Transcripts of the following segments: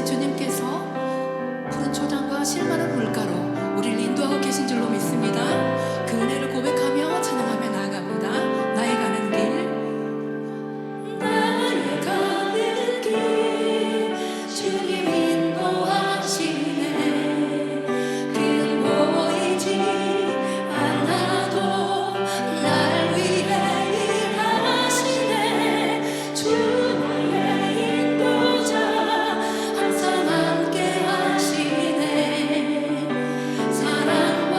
살아계신 주님께서 푸른 초장과 실만한 물가로 우리를 인도하고 계신 줄로 믿습니다. 그 은혜를 고백하며 찬양하며 나아갑니다. 나의 가는 길, 나의 가는 길, 주님 인도하시네. 길 보이지 않아도 날 위해 일하시네. 주 나의 인도자, 항상 함께 하시네. 사랑과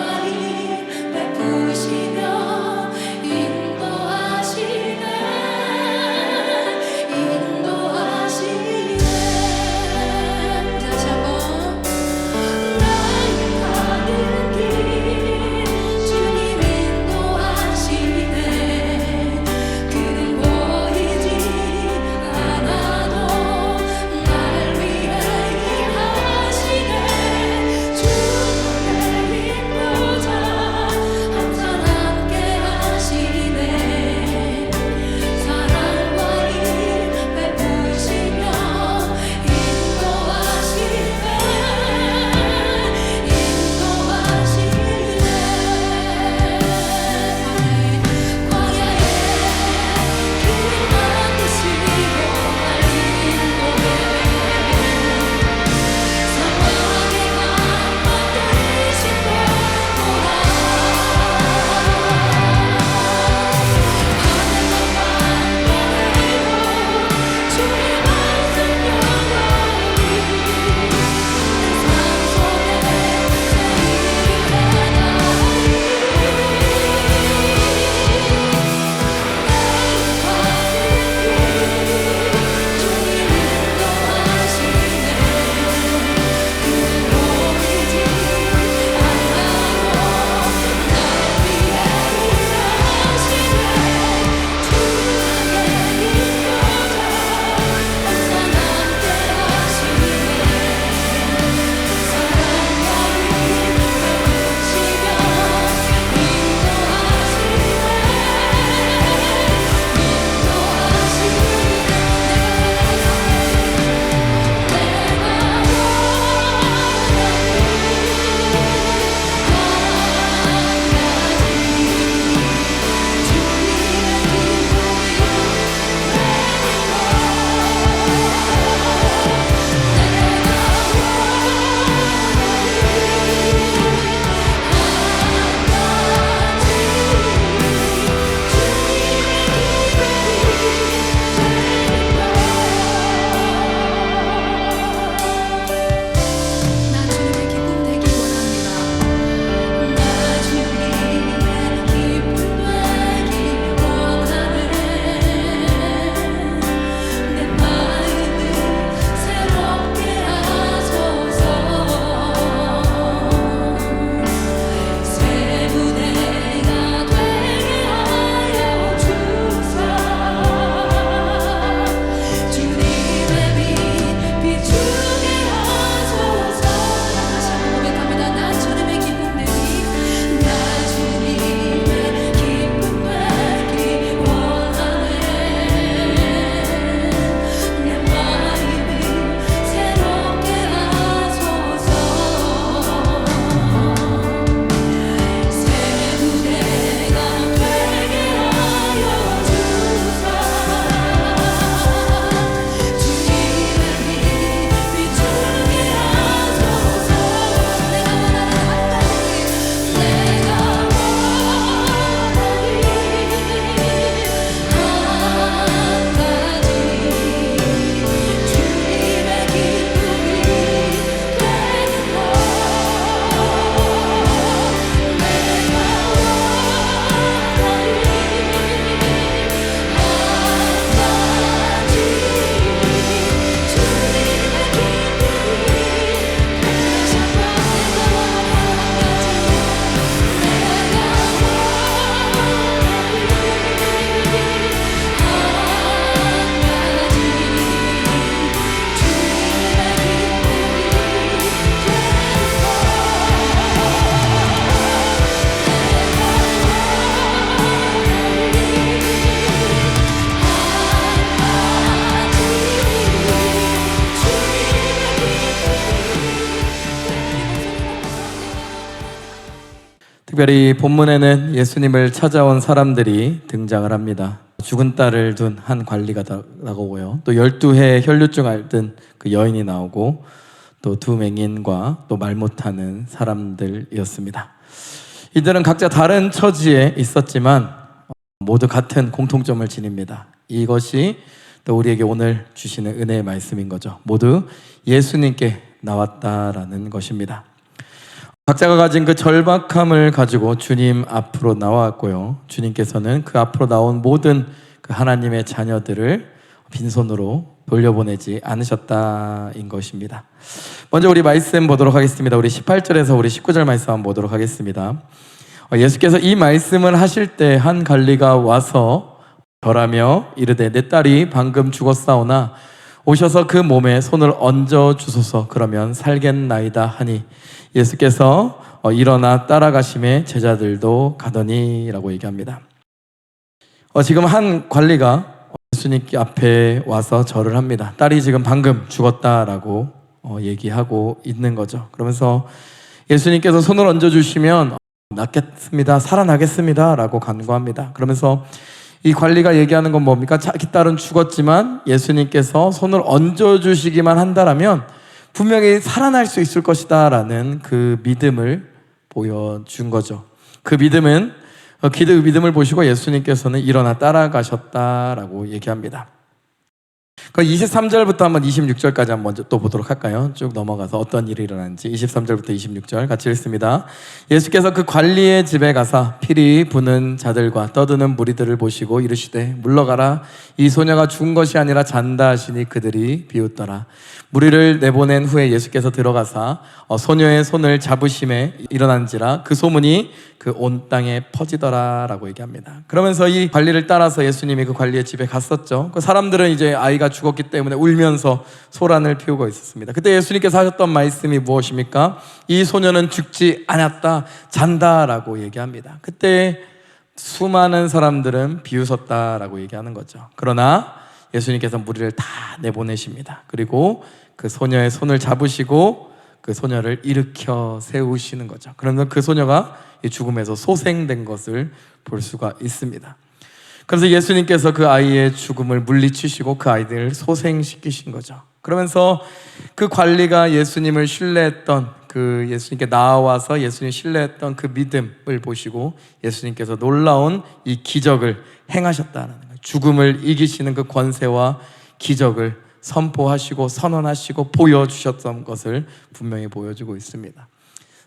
특별히 본문에는 예수님을 찾아온 사람들이 등장을 합니다. 죽은 딸을 둔 한 관리가 나오고요. 또 12해 혈류증 앓던 그 여인이 나오고 또 두 맹인과 또 말 못하는 사람들이었습니다. 이들은 각자 다른 처지에 있었지만 모두 같은 공통점을 지닙니다. 이것이 또 우리에게 오늘 주시는 은혜의 말씀인 거죠. 모두 예수님께 나왔다라는 것입니다. 각자가 가진 그 절박함을 가지고 주님 앞으로 나왔고요. 주님께서는 그 앞으로 나온 모든 그 하나님의 자녀들을 빈손으로 돌려보내지 않으셨다인 것입니다. 먼저 우리 말씀 보도록 하겠습니다. 우리 18절에서 우리 19절 말씀 한번 보도록 하겠습니다. 예수께서 이 말씀을 하실 때 한 관리가 와서 절하며 이르되 내 딸이 방금 죽었사오나 오셔서 그 몸에 손을 얹어 주소서 그러면 살겠나이다 하니 예수께서 일어나 따라가심에 제자들도 가더니 라고 얘기합니다. 지금 한 관리가 예수님 앞에 와서 절을 합니다. 딸이 지금 방금 죽었다라고 얘기하고 있는 거죠. 그러면서 예수님께서 손을 얹어주시면 낫겠습니다, 살아나겠습니다 라고 간구합니다. 그러면서 이 관리가 얘기하는 건 뭡니까? 자기 딸은 죽었지만 예수님께서 손을 얹어주시기만 한다라면 분명히 살아날 수 있을 것이다 라는 그 믿음을 보여준 거죠. 그 믿음은 믿음을 보시고 예수님께서는 일어나 따라가셨다라고 얘기합니다. 23절부터 한번 26절까지 한번 먼저 또 보도록 할까요? 쭉 넘어가서 어떤 일이 일어났는지 23절부터 26절 같이 읽습니다. 예수께서 그 관리의 집에 가사 피리 부는 자들과 떠드는 무리들을 보시고 이르시되 물러가라, 이 소녀가 죽은 것이 아니라 잔다 하시니 그들이 비웃더라. 무리를 내보낸 후에 예수께서 들어가사 소녀의 손을 잡으심에 일어난지라 그 소문이 그 온 땅에 퍼지더라 라고 얘기합니다. 그러면서 이 관리를 따라서 예수님이 그 관리의 집에 갔었죠. 그 사람들은 이제 아이가 죽었기 때문에 울면서 소란을 피우고 있었습니다. 그때 예수님께서 하셨던 말씀이 무엇입니까? 이 소녀는 죽지 않았다, 잔다 라고 얘기합니다. 그때 수많은 사람들은 비웃었다라고 얘기하는 거죠. 그러나 예수님께서 무리를 다 내보내십니다. 그리고 그 소녀의 손을 잡으시고 그 소녀를 일으켜 세우시는 거죠. 그러면 그 소녀가 이 죽음에서 소생된 것을 볼 수가 있습니다. 그래서 예수님께서 그 아이의 죽음을 물리치시고 그 아이들을 소생시키신 거죠. 그러면서 그 관리가 예수님을 신뢰했던 그 예수님께 나와서 예수님 신뢰했던 그 믿음을 보시고 예수님께서 놀라운 이 기적을 행하셨다는 거예요. 죽음을 이기시는 그 권세와 기적을 선포하시고 선언하시고 보여주셨던 것을 분명히 보여주고 있습니다.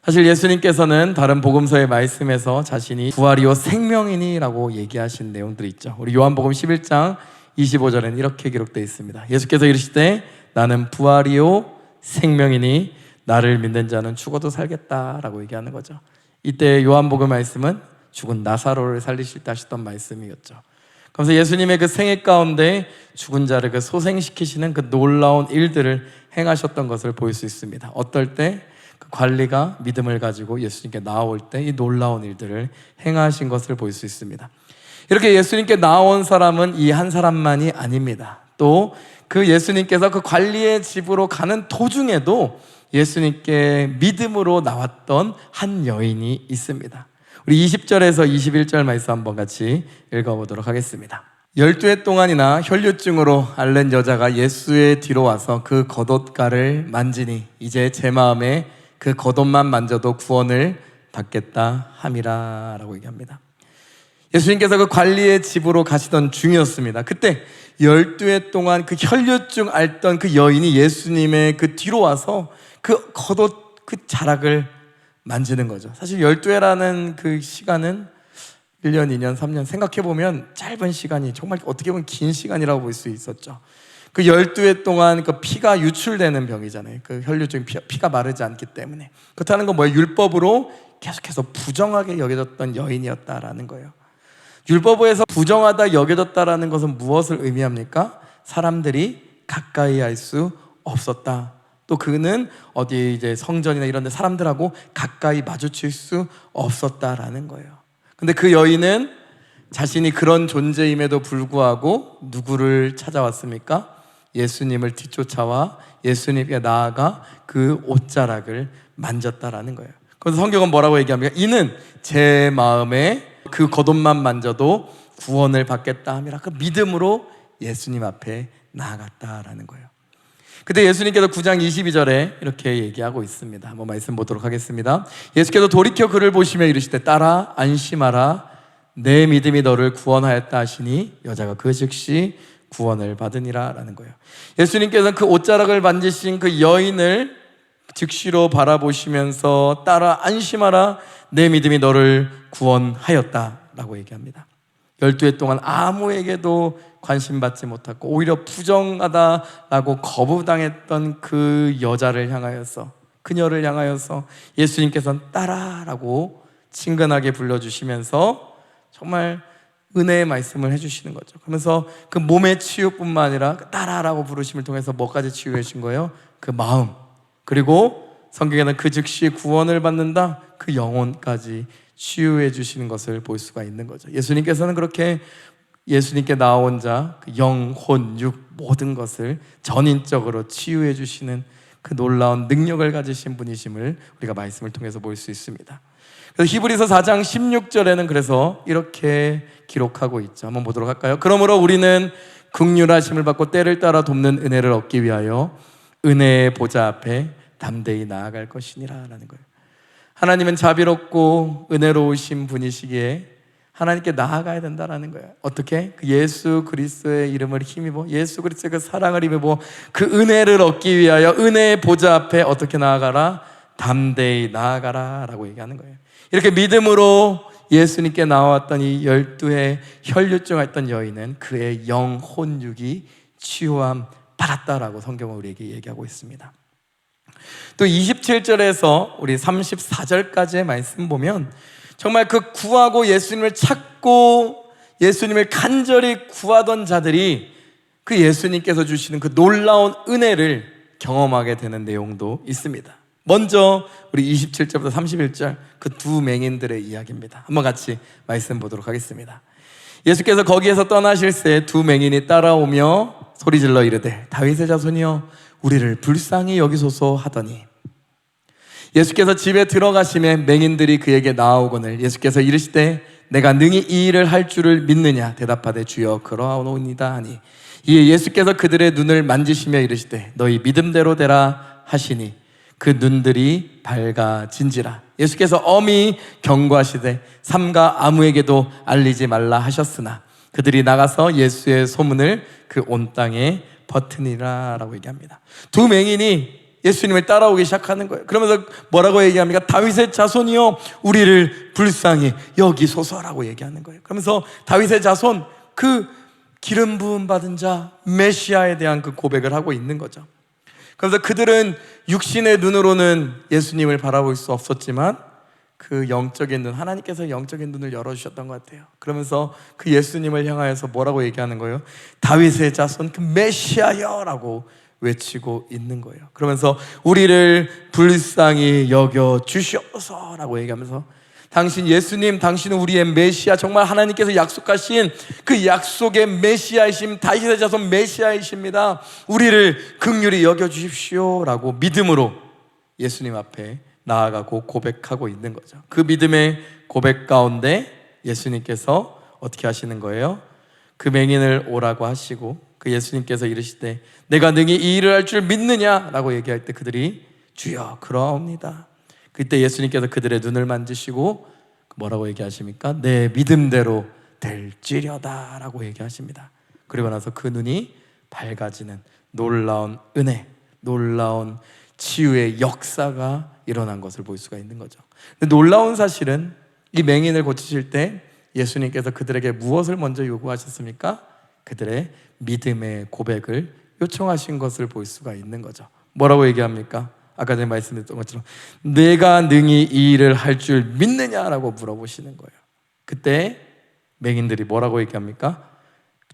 사실 예수님께서는 다른 복음서의 말씀에서 자신이 부활이요 생명이니라고 얘기하신 내용들이 있죠. 우리 요한복음 11장 25절에는 이렇게 기록되어 있습니다. 예수께서 이르시되 나는 부활이요 생명이니 나를 믿는 자는 죽어도 살겠다라고 얘기하는 거죠. 이때 요한복음 말씀은 죽은 나사로를 살리실 때 하셨던 말씀이었죠. 그래서 예수님의 그 생애 가운데 죽은 자를 그 소생시키시는 그 놀라운 일들을 행하셨던 것을 볼 수 있습니다. 어떨 때 그 관리가 믿음을 가지고 예수님께 나올 때 이 놀라운 일들을 행하신 것을 볼 수 있습니다. 이렇게 예수님께 나온 사람은 이 한 사람만이 아닙니다. 또 그 예수님께서 그 관리의 집으로 가는 도중에도 예수님께 믿음으로 나왔던 한 여인이 있습니다. 우리 20절에서 21절 말씀 한번 같이 읽어보도록 하겠습니다. 12해 동안이나 혈류증으로 앓는 여자가 예수의 뒤로 와서 그 겉옷가를 만지니 이제 제 마음에 그 겉옷만 만져도 구원을 받겠다 함이라 라고 얘기합니다. 예수님께서 그 관리의 집으로 가시던 중이었습니다. 그때 12해 동안 그 혈류증 앓던 그 여인이 예수님의 그 뒤로 와서 그 겉옷 그 자락을 만지는 거죠. 사실 12해라는 그 시간은 1년, 2년, 3년 생각해보면 짧은 시간이 정말 어떻게 보면 긴 시간이라고 볼 수 있었죠. 그 12해 동안 그 피가 유출되는 병이잖아요. 그 혈류증 피가 마르지 않기 때문에. 그렇다는 건 뭐예요? 율법으로 계속해서 부정하게 여겨졌던 여인이었다라는 거예요. 율법에서 부정하다 여겨졌다라는 것은 무엇을 의미합니까? 사람들이 가까이 할 수 없었다. 또 그는 어디 이제 성전이나 이런 데 사람들하고 가까이 마주칠 수 없었다라는 거예요. 근데 그 여인은 자신이 그런 존재임에도 불구하고 누구를 찾아왔습니까? 예수님을 뒤쫓아와 예수님께 나아가 그 옷자락을 만졌다라는 거예요. 그래서 성경은 뭐라고 얘기합니까? 이는 제 마음에 그 겉옷만 만져도 구원을 받겠다 함이라. 그 믿음으로 예수님 앞에 나아갔다라는 거예요. 그때 예수님께서 9장 22절에 이렇게 얘기하고 있습니다. 한번 말씀 보도록 하겠습니다. 예수께서 돌이켜 그를 보시며 이르시되 따라 안심하라 내 믿음이 너를 구원하였다 하시니 여자가 그 즉시 구원을 받으니라 라는 거예요. 예수님께서는 그 옷자락을 만지신 그 여인을 즉시로 바라보시면서 따라 안심하라 내 믿음이 너를 구원하였다 라고 얘기합니다. 12해 동안 아무에게도 관심받지 못하고 오히려 부정하다라고 거부당했던 그 여자를 향하여서, 그녀를 향하여서 예수님께서는 따라라고 친근하게 불러주시면서 정말 은혜의 말씀을 해주시는 거죠. 그러면서 그 몸의 치유뿐만 아니라 따라라고 부르심을 통해서 뭐까지 치유해 주신 거예요? 그 마음, 그리고 성경에는 그 즉시 구원을 받는다, 그 영혼까지 치유해 주시는 것을 볼 수가 있는 거죠. 예수님께서는 그렇게 예수님께 나온 자, 그 영혼, 육 모든 것을 전인적으로 치유해 주시는 그 놀라운 능력을 가지신 분이심을 우리가 말씀을 통해서 볼 수 있습니다. 그래서 히브리서 4장 16절에는 그래서 이렇게 기록하고 있죠. 한번 보도록 할까요? 그러므로 우리는 긍휼하심을 받고 때를 따라 돕는 은혜를 얻기 위하여 은혜의 보좌 앞에 담대히 나아갈 것이니라 라는 거예요. 하나님은 자비롭고 은혜로우신 분이시기에 하나님께 나아가야 된다라는 거예요. 어떻게? 그 예수 그리스도의 이름을 힘입어, 예수 그리스도의 그 사랑을 힘입어 그 은혜를 얻기 위하여 은혜의 보좌 앞에 어떻게 나아가라? 담대히 나아가라 라고 얘기하는 거예요. 이렇게 믿음으로 예수님께 나왔던 이 12의 혈류증 앓던 여인은 그의 영혼육이 치유함 받았다라고 성경은 우리에게 얘기하고 있습니다. 또 27절에서 우리 34절까지의 말씀 보면 정말 그 구하고 예수님을 찾고 예수님을 간절히 구하던 자들이 그 예수님께서 주시는 그 놀라운 은혜를 경험하게 되는 내용도 있습니다. 먼저 우리 27절부터 31절 그 두 맹인들의 이야기입니다. 한번 같이 말씀 보도록 하겠습니다. 예수께서 거기에서 떠나실새 두 맹인이 따라오며 소리질러 이르되 다윗의 자손이여 우리를 불쌍히 여기소서 하더니 예수께서 집에 들어가시매 맹인들이 그에게 나아오거늘 예수께서 이르시되 내가 능히 이 일을 할 줄을 믿느냐 대답하되 주여 그러하오니이다 하니 이에 예수께서 그들의 눈을 만지시며 이르시되 너희 믿음대로 되라 하시니 그 눈들이 밝아진지라. 예수께서 엄히 경고하시되 삼가 아무에게도 알리지 말라 하셨으나 그들이 나가서 예수의 소문을 그 온 땅에 버티니라 라고 얘기합니다. 두 맹인이 예수님을 따라오기 시작하는 거예요. 그러면서 뭐라고 얘기합니까? 다윗의 자손이여 우리를 불쌍히 여기소서라고 얘기하는 거예요. 그러면서 다윗의 자손, 그 기름 부음 받은 자 메시아에 대한 그 고백을 하고 있는 거죠. 그래서 그들은 육신의 눈으로는 예수님을 바라볼 수 없었지만 그 영적인 눈, 하나님께서 영적인 눈을 열어주셨던 것 같아요. 그러면서 그 예수님을 향하여서 뭐라고 얘기하는 거예요? 다윗의 자손 그 메시아여라고 외치고 있는 거예요. 그러면서 우리를 불쌍히 여겨 주시옵소서라고 얘기하면서 당신 예수님, 당신은 우리의 메시아, 정말 하나님께서 약속하신 그 약속의 메시아이심, 다윗의 자손 메시아이십니다. 우리를 긍휼히 여겨 주십시오 라고 믿음으로 예수님 앞에 나아가고 고백하고 있는 거죠. 그 믿음의 고백 가운데 예수님께서 어떻게 하시는 거예요? 그 맹인을 오라고 하시고 그 예수님께서 이르시되 내가 능히 이 일을 할 줄 믿느냐 라고 얘기할 때 그들이 주여 그러옵니다. 그때 예수님께서 그들의 눈을 만지시고 뭐라고 얘기하십니까? 내 믿음대로 될지려다 라고 얘기하십니다. 그리고 나서 그 눈이 밝아지는 놀라운 은혜, 놀라운 치유의 역사가 일어난 것을 볼 수가 있는 거죠. 근데 놀라운 사실은 이 맹인을 고치실 때 예수님께서 그들에게 무엇을 먼저 요구하셨습니까? 그들의 믿음의 고백을 요청하신 것을 볼 수가 있는 거죠. 뭐라고 얘기합니까? 아까 전에 말씀드렸던 것처럼 내가 능히 이 일을 할 줄 믿느냐라고 물어보시는 거예요. 그때 맹인들이 뭐라고 얘기합니까?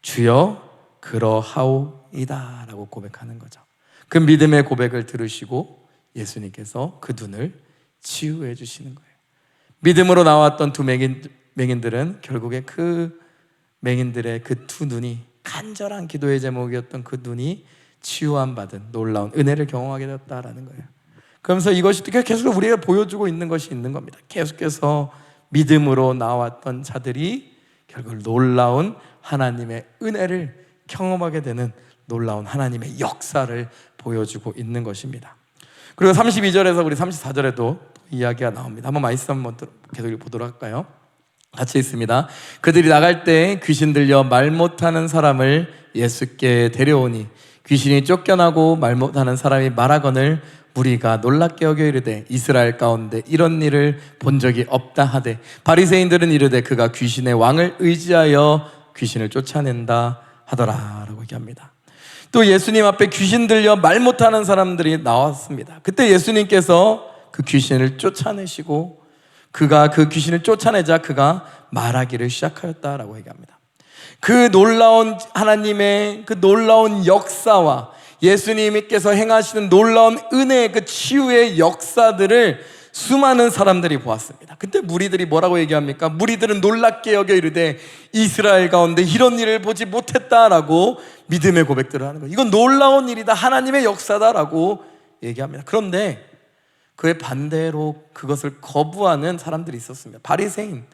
주여 그러하오이다 라고 고백하는 거죠. 그 믿음의 고백을 들으시고 예수님께서 그 눈을 치유해 주시는 거예요. 믿음으로 나왔던 두 맹인들은 결국에 그 맹인들의 그 두 눈이, 간절한 기도의 제목이었던 그 눈이 치유함 받은 놀라운 은혜를 경험하게 되었다라는 거예요. 그러면서 이것이 계속 우리가 보여주고 있는 것이 있는 겁니다. 계속해서 믿음으로 나왔던 자들이 결국 놀라운 하나님의 은혜를 경험하게 되는 놀라운 하나님의 역사를 보여주고 있는 것입니다. 그리고 32절에서 우리 34절에도 이야기가 나옵니다. 한번 말씀 한번 계속 보도록 할까요? 같이 있습니다. 그들이 나갈 때 귀신 들려 말 못하는 사람을 예수께 데려오니 귀신이 쫓겨나고 말 못하는 사람이 말하거늘 무리가 놀랍게 여겨 이르되 이스라엘 가운데 이런 일을 본 적이 없다 하되 바리새인들은 이르되 그가 귀신의 왕을 의지하여 귀신을 쫓아낸다 하더라 라고 얘기합니다. 또 예수님 앞에 귀신 들려 말 못하는 사람들이 나왔습니다. 그때 예수님께서 그 귀신을 쫓아내시고 그가 그 귀신을 쫓아내자 그가 말하기를 시작하였다라고 얘기합니다. 그 놀라운 하나님의 그 놀라운 역사와 예수님께서 행하시는 놀라운 은혜의 그 치유의 역사들을 수많은 사람들이 보았습니다. 그때 무리들이 뭐라고 얘기합니까? 무리들은 놀랍게 여겨 이르되 이스라엘 가운데 이런 일을 보지 못했다라고 믿음의 고백들을 하는 거예요. 이건 놀라운 일이다, 하나님의 역사다라고 얘기합니다. 그런데 그의 반대로 그것을 거부하는 사람들이 있었습니다. 바리새인,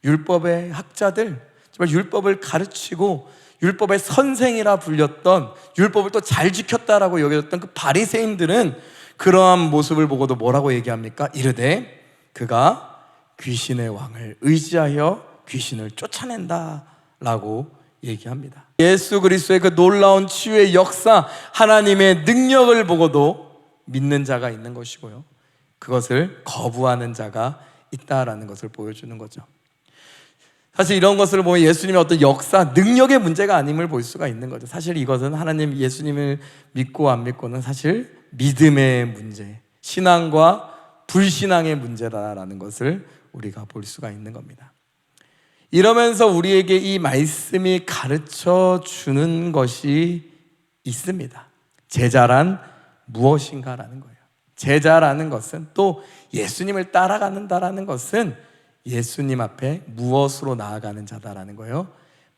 율법의 학자들, 정말 율법을 가르치고 율법의 선생이라 불렸던, 율법을 또 잘 지켰다라고 여겨졌던 그 바리새인들은 그러한 모습을 보고도 뭐라고 얘기합니까? 이르되 그가 귀신의 왕을 의지하여 귀신을 쫓아낸다 라고 얘기합니다. 예수 그리스도의 그 놀라운 치유의 역사, 하나님의 능력을 보고도 믿는 자가 있는 것이고요, 그것을 거부하는 자가 있다라는 것을 보여주는 거죠. 사실 이런 것을 보면 예수님의 어떤 역사, 능력의 문제가 아님을 볼 수가 있는 거죠. 사실 이것은 하나님, 예수님을 믿고 안 믿고는 사실 믿음의 문제, 신앙과 불신앙의 문제다라는 것을 우리가 볼 수가 있는 겁니다. 이러면서 우리에게 이 말씀이 가르쳐 주는 것이 있습니다. 제자란 무엇인가라는 거예요. 제자라는 것은, 또 예수님을 따라가는다라는 것은 예수님 앞에 무엇으로 나아가는 자다라는 거예요?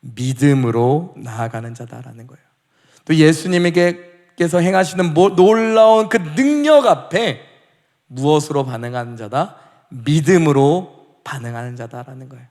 믿음으로 나아가는 자다라는 거예요. 또 예수님께서 행하시는 놀라운 그 능력 앞에 무엇으로 반응하는 자다? 믿음으로 반응하는 자다라는 거예요.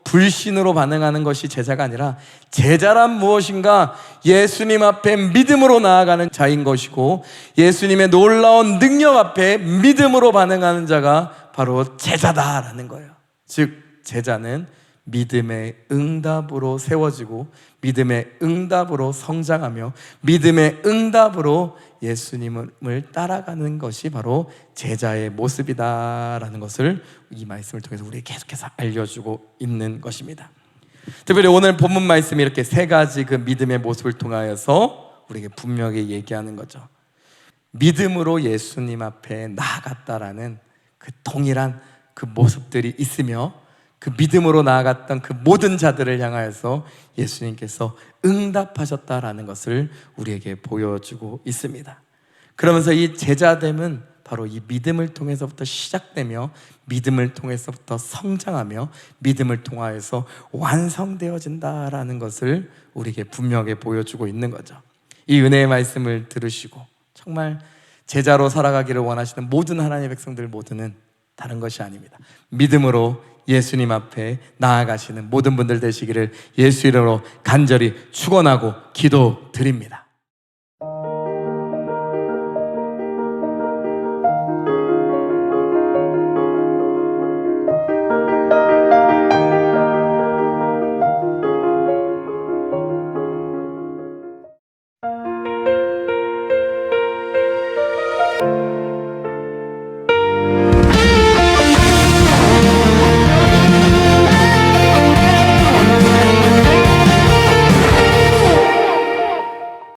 불신으로 반응하는 것이 제자가 아니라, 제자란 무엇인가? 예수님 앞에 믿음으로 나아가는 자인 것이고, 예수님의 놀라운 능력 앞에 믿음으로 반응하는 자가 바로 제자다라는 거예요. 즉 제자는 믿음의 응답으로 세워지고 믿음의 응답으로 성장하며 믿음의 응답으로 예수님을 따라가는 것이 바로 제자의 모습이다라는 것을 이 말씀을 통해서 우리에게 계속해서 알려주고 있는 것입니다. 특별히 오늘 본문 말씀이 이렇게 세 가지 그 믿음의 모습을 통하여서 우리에게 분명히 얘기하는 거죠. 믿음으로 예수님 앞에 나아갔다라는 그 동일한 그 모습들이 있으며, 그 믿음으로 나아갔던 그 모든 자들을 향하여서 예수님께서 응답하셨다라는 것을 우리에게 보여주고 있습니다. 그러면서 이 제자됨은 바로 이 믿음을 통해서부터 시작되며 믿음을 통해서부터 성장하며 믿음을 통하여서 완성되어진다라는 것을 우리에게 분명하게 보여주고 있는 거죠. 이 은혜의 말씀을 들으시고 정말 제자로 살아가기를 원하시는 모든 하나님의 백성들 모두는 다른 것이 아닙니다. 믿음으로 예수님 앞에 나아가시는 모든 분들 되시기를 예수 이름으로 간절히 축원하고 기도드립니다.